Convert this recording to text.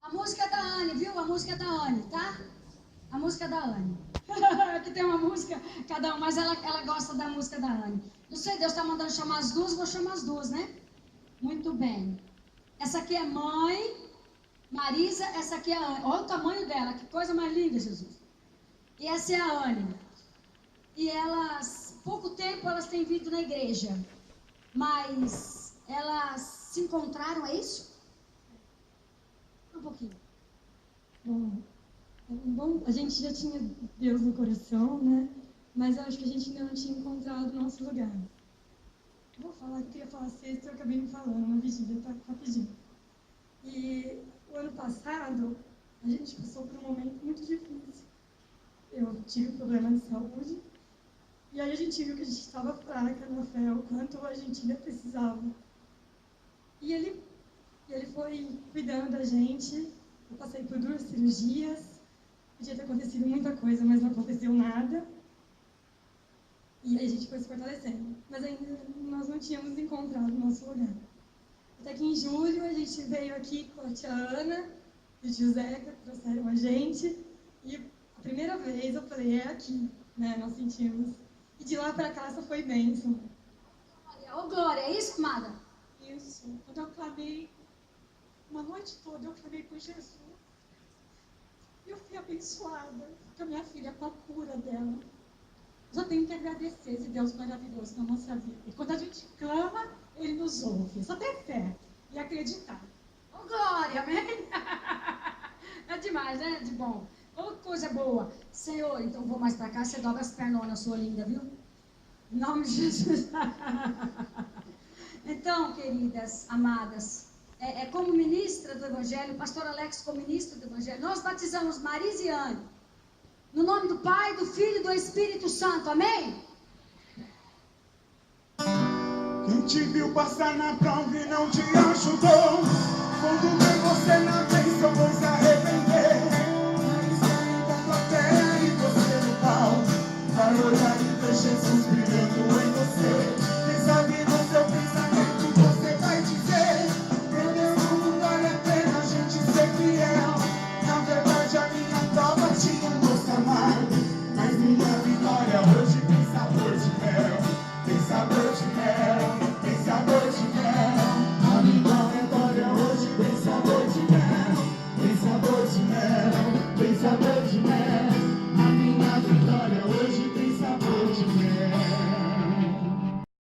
A música é da Anne, viu? A música é da Anne, tá? A música é da Anne. Aqui tem uma música, cada um, mas ela gosta da música da Anne. Não sei, Deus está mandando chamar as duas, vou chamar as duas, né? Muito bem. Essa aqui é mãe, Marisa, essa aqui é a Anne. Olha o tamanho dela, que coisa mais linda, Jesus. E essa é a Anne. E elas, pouco tempo elas têm vindo na igreja, mas elas se encontraram, é isso? Um pouquinho. Bom, a gente já tinha Deus no coração, né? Mas eu acho que a gente ainda não tinha encontrado o nosso lugar. Vou falar que eu queria falar sexta, eu acabei me falando na vigília, tá? Rapidinho. E o ano passado, a gente passou por um momento muito difícil. Eu tive problema de saúde, e aí a gente viu que a gente estava fraca na fé, o quanto a gente ainda precisava. E ele foi cuidando da gente. Eu passei por 2 cirurgias, podia ter acontecido muita coisa, mas não aconteceu nada. E aí a gente foi se fortalecendo. Mas ainda nós não tínhamos encontrado o nosso lugar. Até que em julho a gente veio aqui com a tia Ana e o tio Zeca, trouxeram a gente. E a primeira vez eu falei, é aqui, né? Nós sentimos. E de lá para cá só foi bênção. Ô, Glória, é isso, amada? Isso. Quando eu clamei, uma noite toda eu clamei por Jesus. Eu fui abençoada com a minha filha, com a cura dela. Já tenho que agradecer esse Deus maravilhoso na nossa vida. E quando a gente clama, Ele nos ouve. Só ter fé e acreditar. Ô, Glória, amém? É demais, né? De bom. Ô, coisa boa. Senhor, então vou mais pra cá, você dobra as pernonas, sua linda, viu? Em nome de Jesus. Então, queridas, amadas, como ministra do Evangelho, pastor Alex como ministro do Evangelho, nós batizamos Marisa e Anne, no nome do Pai, do Filho e do Espírito Santo, amém? Quem te viu passar na prova e não te ajudou,